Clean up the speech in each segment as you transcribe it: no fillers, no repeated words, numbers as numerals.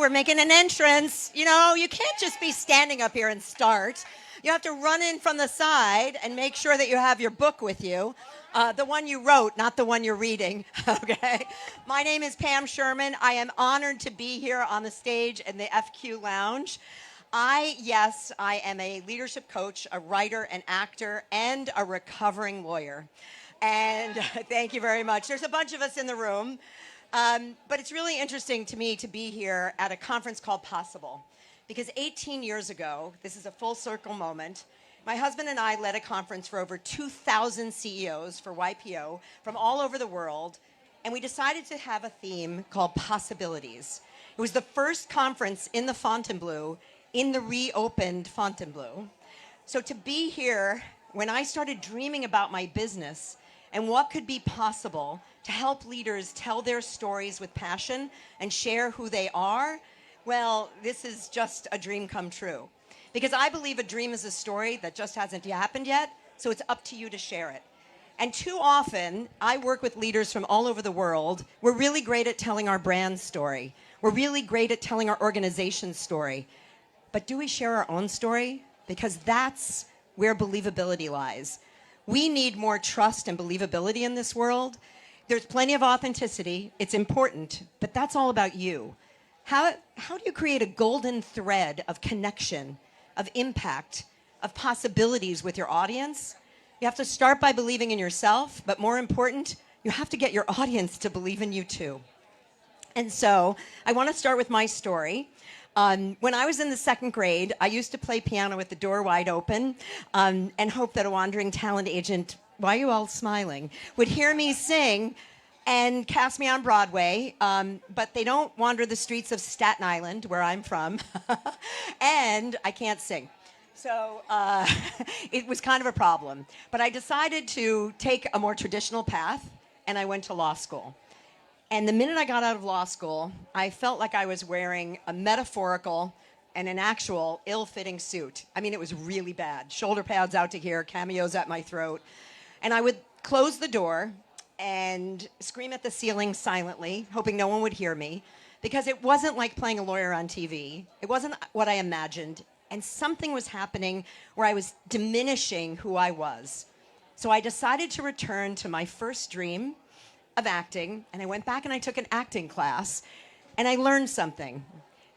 we're making an entrance. You know, you can't just be standing up here and start. You have to run in from the side and make sure that you have your book with you. The one you wrote, not the one you're reading, okay? My name is Pam Sherman. I am honored to be here on the stage in the FQ Lounge. Yes, I am a leadership coach, a writer, an actor, and a recovering lawyer. And thank you very much. There's a bunch of us in the room. But it's really interesting to me to be here at a conference called Possible. Because 18 years ago, this is a full circle moment, my husband and I led a conference for over 2,000 CEOs for YPO from all over the world, and we decided to have a theme called Possibilities. It was the first conference in the Fontainebleau, in the reopened Fontainebleau. So to be here, when I started dreaming about my business and what could be possible to help leaders tell their stories with passion and share who they are, well, this is just a dream come true. Because I believe a dream is a story that just hasn't happened yet, so it's up to you to share it. And too often, I work with leaders from all over the world. We're really great at telling our brand story. We're really great at telling our organization's story. But do we share our own story? Because that's where believability lies. We need more trust and believability in this world. There's plenty of authenticity. It's important, but that's all about you. How do you create a golden thread of connection, of impact, of possibilities with your audience? You have to start by believing in yourself, but more important, you have to get your audience to believe in you too. And so I want to start with my story. When I was in the second grade, I used to play piano with the door wide open and hope that a wandering talent agent, why are you all smiling, would hear me sing and cast me on Broadway, but they don't wander the streets of Staten Island, where I'm from, and I can't sing. So it was kind of a problem. But I decided to take a more traditional path, and I went to law school. And the minute I got out of law school, I felt like I was wearing a metaphorical and an actual ill-fitting suit. I mean, it was really bad. Shoulder pads out to here, cameos at my throat. And I would close the door and scream at the ceiling silently, hoping no one would hear me, because it wasn't like playing a lawyer on TV. It wasn't what I imagined. And something was happening where I was diminishing who I was. So I decided to return to my first dream of acting, and I went back and I took an acting class, and I learned something,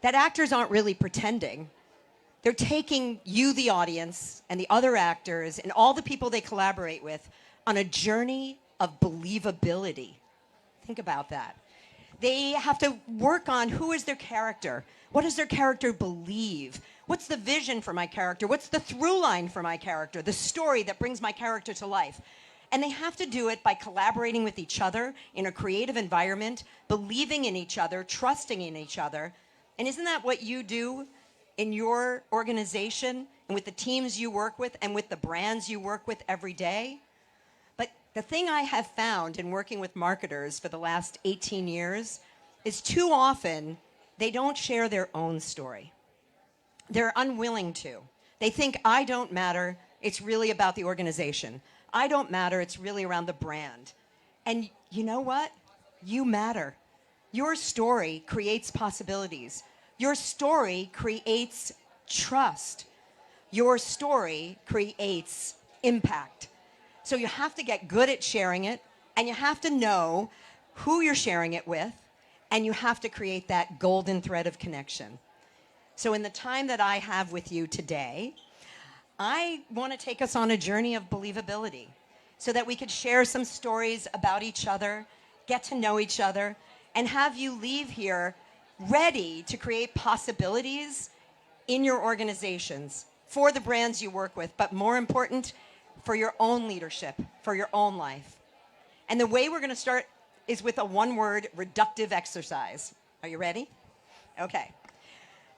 that actors aren't really pretending. They're taking you, the audience, and the other actors, and all the people they collaborate with on a journey of believability. Think about that. They have to work on who is their character. What does their character believe? What's the vision for my character? What's the through line for my character? The story that brings my character to life. And they have to do it by collaborating with each other in a creative environment, believing in each other, trusting in each other. And isn't that what you do in your organization and with the teams you work with and with the brands you work with every day? But the thing I have found in working with marketers for the last 18 years is too often they don't share their own story. They're unwilling to. They think, I don't matter. It's really about the organization. I don't matter, it's really around the brand. And you know what? You matter. Your story creates possibilities. Your story creates trust. Your story creates impact. So you have to get good at sharing it, and you have to know who you're sharing it with, and you have to create that golden thread of connection. So in the time that I have with you today, I want to take us on a journey of believability so that we could share some stories about each other, get to know each other, and have you leave here ready to create possibilities in your organizations for the brands you work with, but more important, for your own leadership, for your own life. And the way we're going to start is with a one-word reductive exercise. Are you ready? Okay.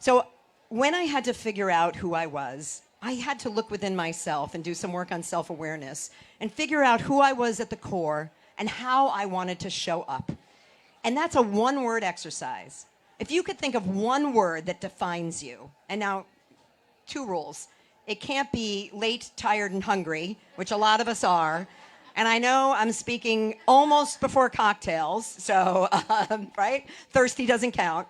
So when I had to figure out who I was, I had to look within myself and do some work on self-awareness and figure out who I was at the core and how I wanted to show up. And that's a one-word exercise. If you could think of one word that defines you, and now, 2 rules. It can't be late, tired, and hungry, which a lot of us are. And I know I'm speaking almost before cocktails, so, right? Thirsty doesn't count.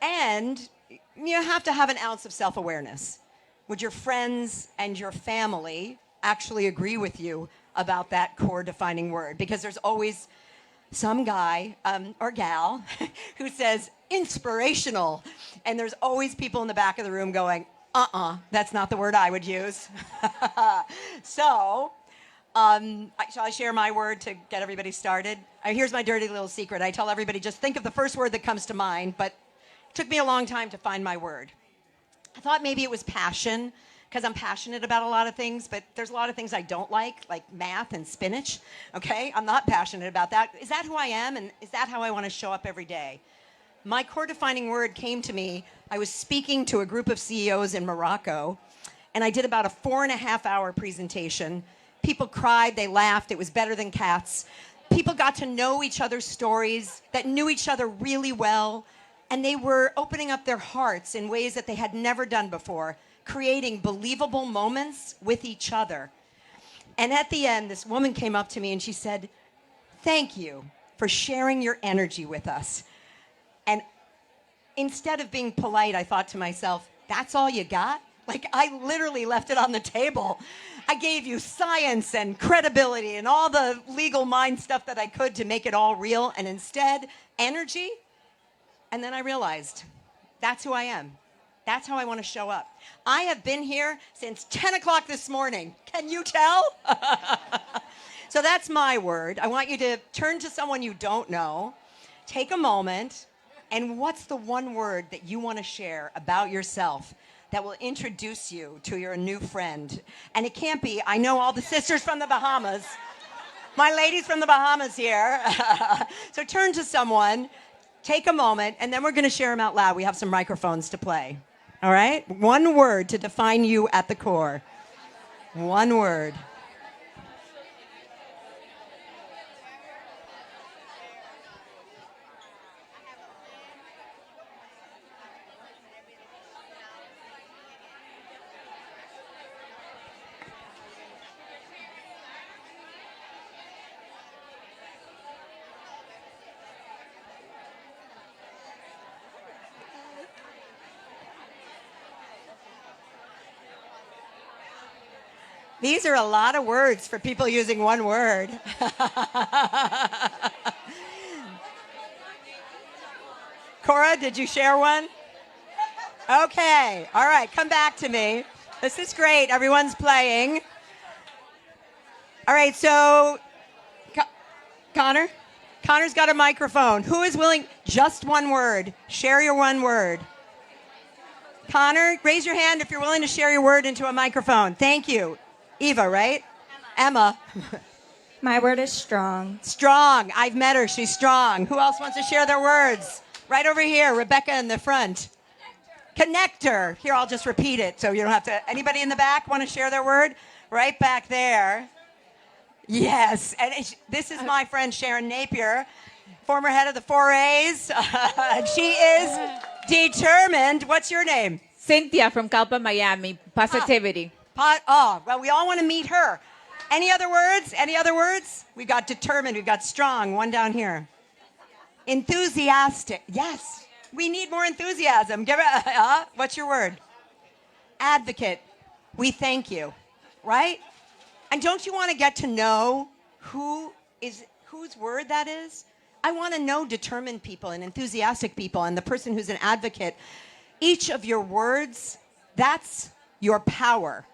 And you have to have an ounce of self-awareness. Would your friends and your family actually agree with you about that core defining word? Because there's always some guy or gal who says inspirational, and there's always people in the back of the room going, that's not the word I would use. So, shall I share my word to get everybody started? Here's my dirty little secret. I tell everybody, just think of the first word that comes to mind, but it took me a long time to find my word. I thought maybe it was passion, because I'm passionate about a lot of things, but there's a lot of things I don't like math and spinach, okay? I'm not passionate about that. Is that who I am, and is that how I want to show up every day? My core defining word came to me. I was speaking to a group of CEOs in Morocco, and I did about a 4.5-hour presentation. People cried, they laughed, it was better than cats. People got to know each other's stories, that knew each other really well, and they were opening up their hearts in ways that they had never done before, creating believable moments with each other. And at the end, this woman came up to me and she said, "Thank you for sharing your energy with us." And instead of being polite, I thought to myself, that's all you got? I literally left it on the table. I gave you science and credibility and all the legal mind stuff that I could to make it all real, and instead, energy. And then I realized, that's who I am. That's how I want to show up. I have been here since 10 o'clock this morning. Can you tell? So that's my word. I want you to turn to someone you don't know, take a moment, and what's the one word that you want to share about yourself that will introduce you to your new friend? And it can't be, I know all the sisters from the Bahamas, my ladies from the Bahamas here. So turn to someone, take a moment, and then we're going to share them out loud. We have some microphones to play. All right? One word to define you at the core. One word. These are a lot of words for people using one word. Cora, did you share one? Okay. All right. Come back to me. This is great. Everyone's playing. All right. So, Connor? Connor's got a microphone. Who is willing? Just one word. Share your one word. Connor, raise your hand if you're willing to share your word into a microphone. Thank you. Eva, right? Emma. My word is strong. Strong. I've met her. She's strong. Who else wants to share their words? Right over here. Rebecca in the front. Connector. Here, I'll just repeat it so you don't have to. Anybody in the back want to share their word? Right back there. Yes. And this is my friend Sharon Napier, former head of the 4As. She is determined. What's your name? Cynthia from Calpa, Miami. Positivity. Well, we all want to meet her. Any other words? Any other words? We've got determined. We've got strong. One down here. Enthusiastic. Yes. We need more enthusiasm. What's your word? Advocate. We thank you. Right? And don't you want to get to know whose word that is? I want to know determined people and enthusiastic people and the person who's an advocate. Each of your words, that's your power.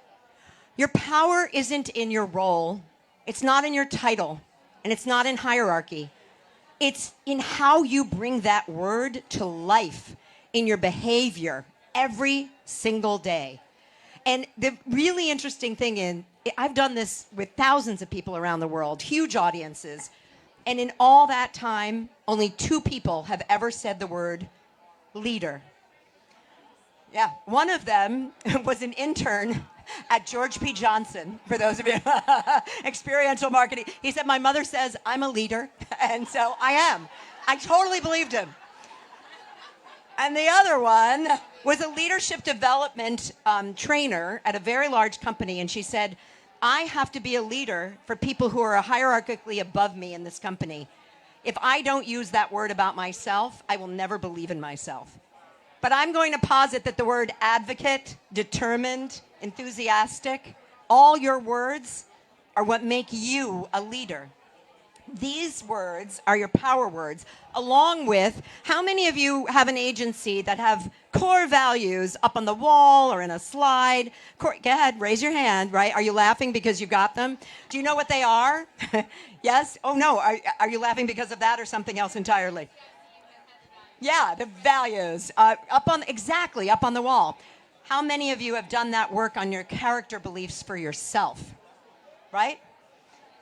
Your power isn't in your role. It's not in your title. And it's not in hierarchy. It's in how you bring that word to life in your behavior every single day. And the really interesting thing I've done this with thousands of people around the world, huge audiences. And in all that time, only 2 people have ever said the word leader. Yeah, one of them was an intern at George P. Johnson, for those of you, experiential marketing. He said, my mother says I'm a leader, and so I am. I totally believed him. And the other one was a leadership development trainer at a very large company, and she said, I have to be a leader for people who are hierarchically above me in this company. If I don't use that word about myself, I will never believe in myself. But I'm going to posit that the word advocate, determined, enthusiastic, all your words are what make you a leader. These words are your power words, along with how many of you have an agency that have core values up on the wall or in a slide? Go ahead, raise your hand, right? Are you laughing because you got them? Do you know what they are? Yes? Oh, no. Are you laughing because of that or something else entirely? Yeah, the values. Exactly, up on the wall. How many of you have done that work on your character beliefs for yourself? Right?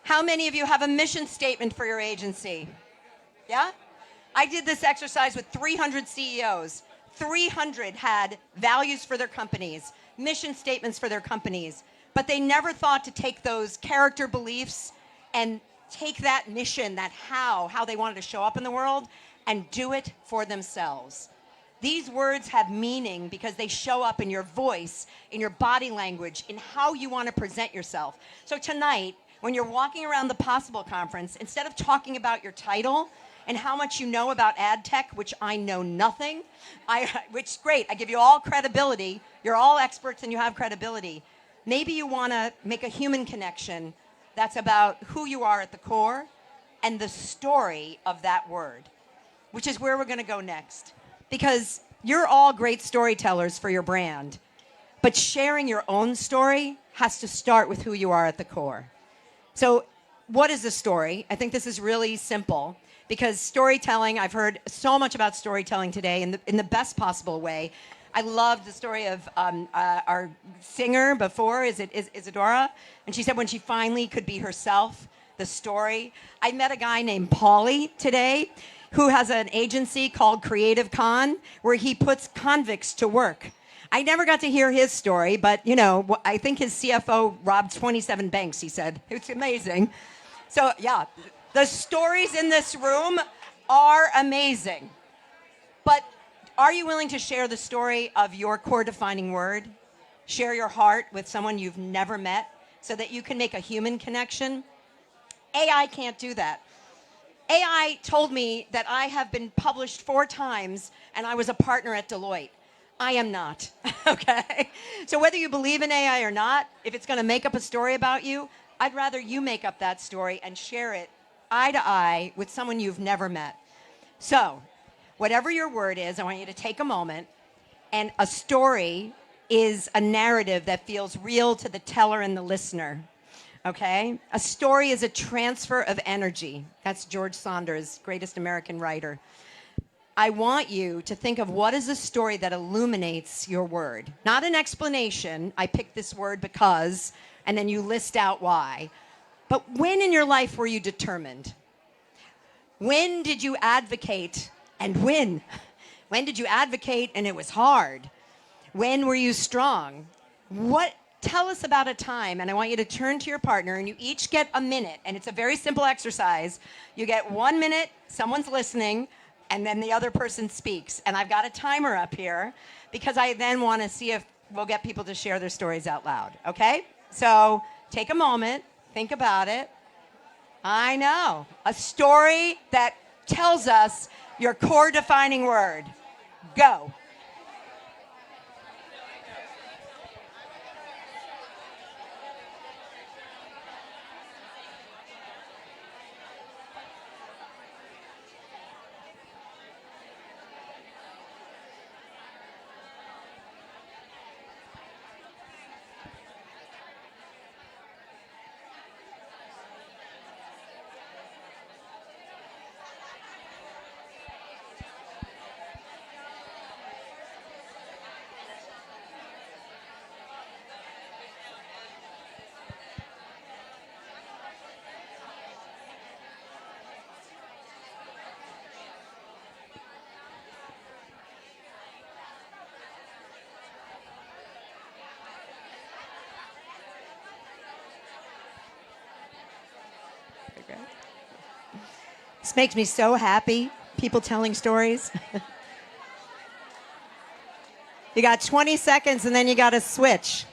How many of you have a mission statement for your agency? Yeah? I did this exercise with 300 CEOs. 300 had values for their companies, mission statements for their companies, but they never thought to take those character beliefs and take that mission, that how they wanted to show up in the world, and do it for themselves. These words have meaning because they show up in your voice, in your body language, in how you want to present yourself. So tonight, when you're walking around the Possible Conference, instead of talking about your title and how much you know about ad tech, which I know nothing, which is great, I give you all credibility, you're all experts and you have credibility. Maybe you want to make a human connection that's about who you are at the core and the story of that word, which is where we're going to go next. Because you're all great storytellers for your brand, but sharing your own story has to start with who you are at the core. So what is a story? I think this is really simple because storytelling, I've heard so much about storytelling today in the best possible way. I loved the story of our singer before, Isadora, and she said when she finally could be herself, the story. I met a guy named Paulie today who has an agency called Creative Con where he puts convicts to work. I never got to hear his story, but, you know, I think his CFO robbed 27 banks, he said. It's amazing. So, yeah, the stories in this room are amazing. But are you willing to share the story of your core defining word? Share your heart with someone you've never met so that you can make a human connection? AI can't do that. AI told me that I have been published 4 times and I was a partner at Deloitte. I am not, okay? So whether you believe in AI or not, if it's gonna make up a story about you, I'd rather you make up that story and share it eye to eye with someone you've never met. So, whatever your word is, I want you to take a moment, and a story is a narrative that feels real to the teller and the listener, okay? A story is a transfer of energy. That's George Saunders, greatest American writer. I want you to think of what is a story that illuminates your word. Not an explanation, I picked this word because, and then you list out why. But when in your life were you determined? When did you advocate and win? When did you advocate and it was hard? When were you strong? Tell us about a time, and I want you to turn to your partner, and you each get a minute, and it's a very simple exercise. You get 1 minute, someone's listening, and then the other person speaks. And I've got a timer up here because I then want to see if we'll get people to share their stories out loud, okay? So take a moment, think about it. I know, a story that tells us your core defining word. Go. This makes me so happy, people telling stories. You got 20 seconds and then you got to switch.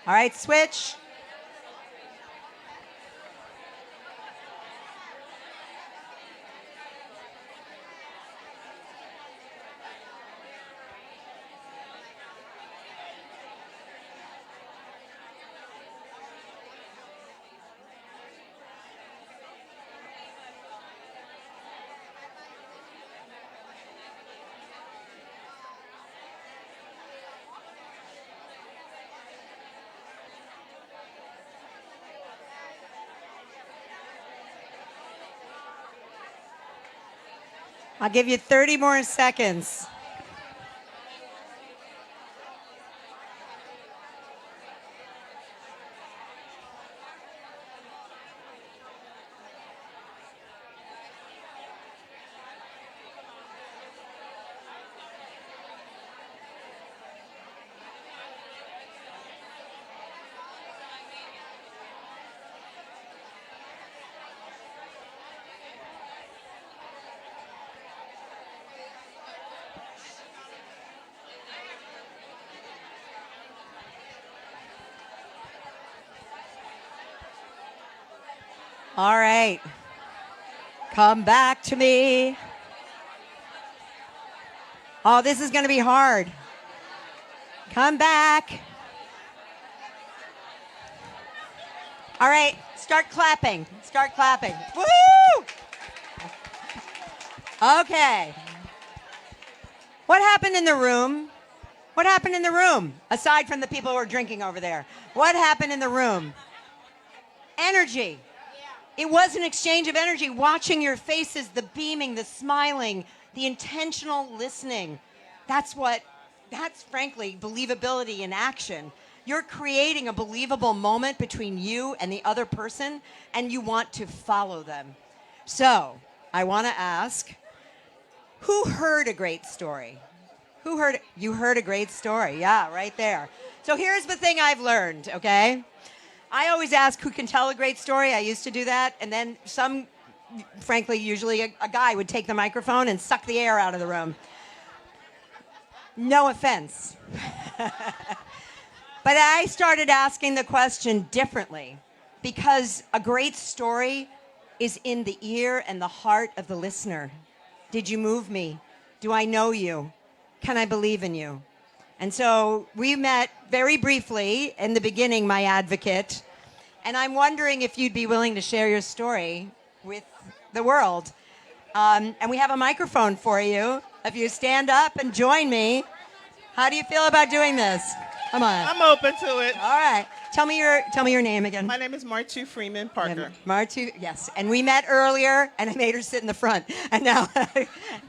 All right, switch. I'll give you 30 more seconds. All right. Come back to me. Oh, this is going to be hard. Come back. All right, start clapping. Start clapping. Woo! Okay. What happened in the room? What happened in the room? Aside from the people who are drinking over there. What happened in the room? Energy. It was an exchange of energy, watching your faces, the beaming, the smiling, the intentional listening. That's frankly believability in action. You're creating a believable moment between you and the other person, and you want to follow them. So, I want to ask, who heard a great story? You heard a great story. Yeah, right there. So here's the thing I've learned, okay? I always ask who can tell a great story. I used to do that. And then frankly, usually a guy would take the microphone and suck the air out of the room. No offense. But I started asking the question differently, because a great story is in the ear and the heart of the listener. Did you move me? Do I know you? Can I believe in you? And so we met very briefly in the beginning, my advocate, and I'm wondering if you'd be willing to share your story with the world. And we have a microphone for you. If you stand up and join me, how do you feel about doing this? Come on. I'm open to it. All right. Tell me your name again. My name is Martu Freeman Parker. Martu, yes. And we met earlier, and I made her sit in the front. And now,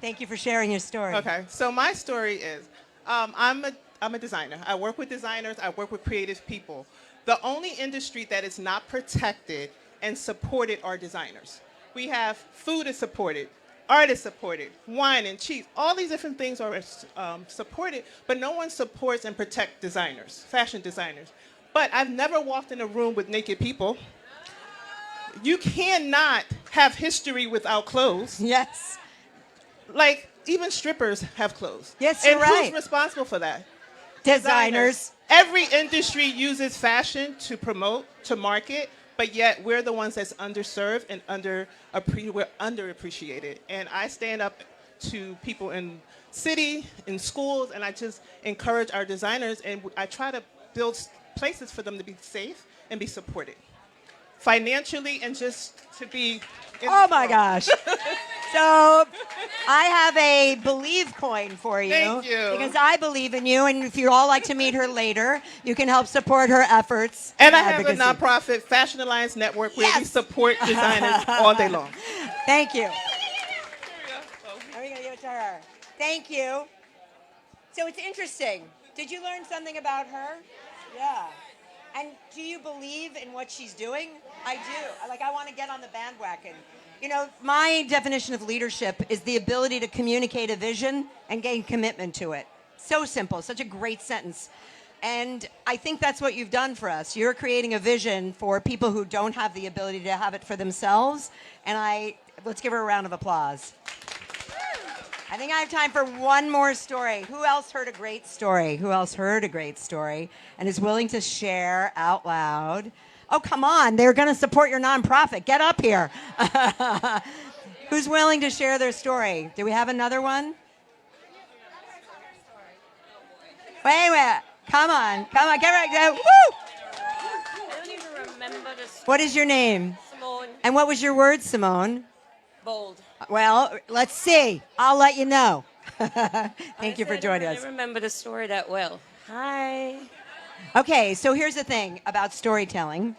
thank you for sharing your story. Okay. So my story is, I'm a designer. I work with designers. I work with creative people. The only industry that is not protected and supported are designers. We have food is supported, art is supported, wine and cheese. All these different things are supported, but no one supports and protects designers, fashion designers. But I've never walked in a room with naked people. You cannot have history without clothes. Yes. Like, even strippers have clothes. Yes, you're and right. who's responsible for that? Designers. Every industry uses fashion to promote, to market, but yet we're the ones that's underserved and we're underappreciated. And I stand up to people in city, in schools, and I just encourage our designers, and I try to build places for them to be safe and be supported. Financially and just to be in Oh my gosh. So I have a believe coin for you. Thank you. Because I believe in you, and if you'd all like to meet her later, you can help support her efforts. And in I have a advocacy. nonprofit, Fashion Alliance Network, where we Yes. support designers all day long. Thank you. Are we going to give it to her? Thank you. So it's interesting. Did you learn something about her? Yeah. And do you believe in what she's doing? I do. I want to get on the bandwagon. You know, my definition of leadership is the ability to communicate a vision and gain commitment to it. So simple, such a great sentence. And I think that's what you've done for us. You're creating a vision for people who don't have the ability to have it for themselves. And let's give her a round of applause. I think I have time for one more story. Who else heard a great story? Who else heard a great story and is willing to share out loud? Oh, come on. They're going to support your nonprofit. Get up here. Who's willing to share their story? Do we have another one? Wait. Come on. Get ready. Go. Woo! I don't even remember this. What is your name? Simone. And what was your word, Simone? Bold. Well, let's see. I'll let you know. Thank you for joining us. I don't remember the story that well. Hi. Okay, so here's the thing about storytelling.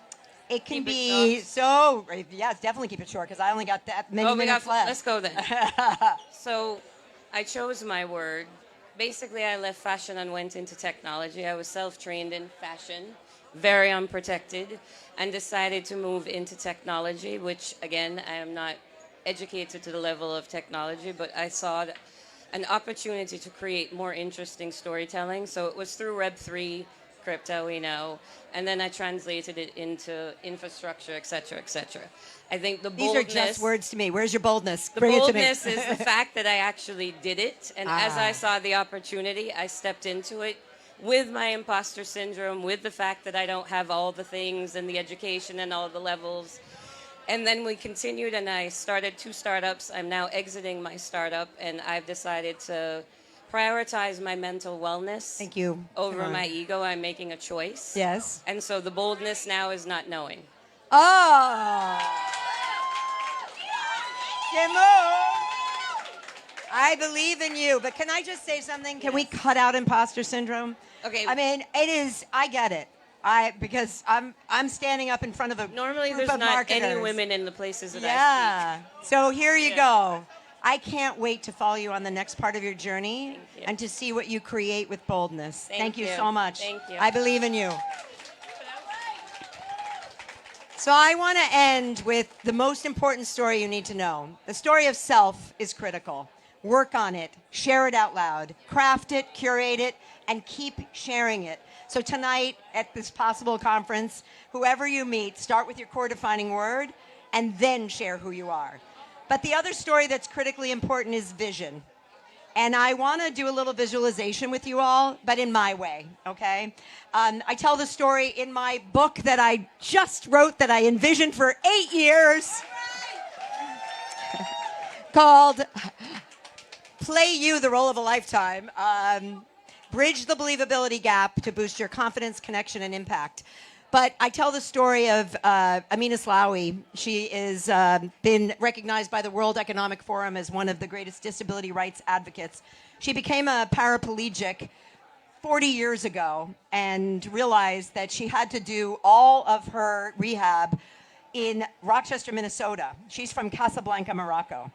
It can Keep it be short. so, yes, definitely keep it short because I only got that many minutes left. Let's go then. So I chose my word. Basically, I left fashion and went into technology. I was self-trained in fashion, very unprotected, and decided to move into technology, which, again, I am not educated to the level of technology, but I saw an opportunity to create more interesting storytelling. So it was through Web3, crypto, we know, and then I translated it into infrastructure, et cetera, et cetera. I think the These boldness... are just words to me. Where's your boldness? The Bring boldness it to me. is the fact that I actually did it, and as I saw the opportunity, I stepped into it with my imposter syndrome, with the fact that I don't have all the things and the education and all the levels. And then we continued, and I started 2 startups. I'm now exiting my startup, and I've decided to prioritize my mental wellness. Thank you. Over Come on. my ego. I'm making a choice. Yes. And so the boldness now is not knowing. Oh. Simone. I believe in you, but can I just say something? Can we cut out imposter syndrome? Okay. I mean, it is, I get it. Because I'm standing up in front of a Normally, group there's of not marketers. any women in the places that I Yeah. So here you Yeah. go. I can't wait to follow you on the next part of your journey Thank you. and to see what you create with boldness. Thank you you. so much. Thank you. I believe in you. So I want to end with the most important story you need to know. The story of self is critical. Work on it, share it out loud, craft it, curate it, and keep sharing it. So tonight at this possible conference, whoever you meet, start with your core defining word and then share who you are. But the other story that's critically important is vision. And I want to do a little visualization with you all, but in my way, okay? I tell the story in my book that I just wrote that I envisioned for 8 years called Play You, the Role of a Lifetime. Bridge the believability gap to boost your confidence, connection, and impact. But I tell the story of Amina Slawi. She is been recognized by the World Economic Forum as one of the greatest disability rights advocates. She became a paraplegic 40 years ago and realized that she had to do all of her rehab in Rochester, Minnesota. She's from Casablanca, Morocco.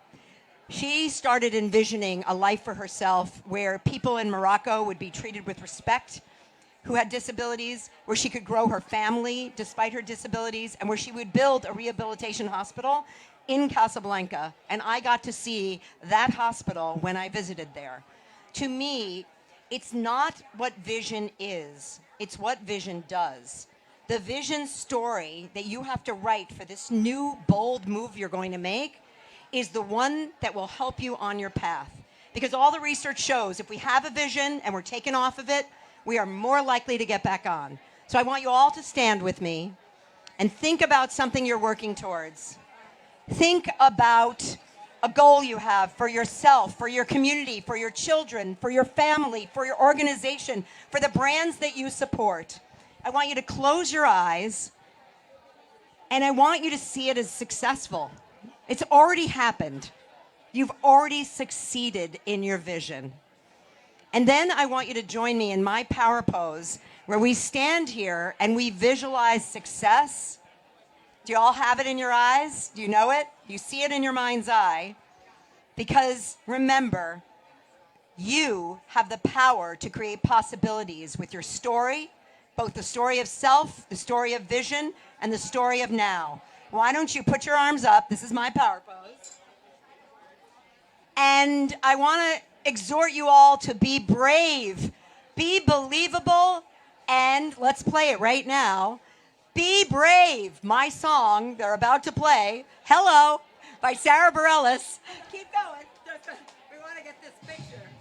She started envisioning a life for herself where people in Morocco would be treated with respect, who had disabilities, where she could grow her family despite her disabilities, and where she would build a rehabilitation hospital in Casablanca. And I got to see that hospital when I visited there. To me, it's not what vision is, it's what vision does. The vision story that you have to write for this new, bold move you're going to make is the one that will help you on your path. Because all the research shows if we have a vision and we're taken off of it, we are more likely to get back on. So I want you all to stand with me and think about something you're working towards. Think about a goal you have for yourself, for your community, for your children, for your family, for your organization, for the brands that you support. I want you to close your eyes and I want you to see it as successful. It's already happened. You've already succeeded in your vision. And then I want you to join me in my power pose where we stand here and we visualize success. Do you all have it in your eyes? Do you know it? Do you see it in your mind's eye? Because remember, you have the power to create possibilities with your story, both the story of self, the story of vision, and the story of now. Why don't you put your arms up? This is my power pose. And I want to exhort you all to be brave, be believable, and let's play it right now. Be Brave, my song they're about to play, Hello, by Sarah Bareilles. Keep going. We want to get this picture.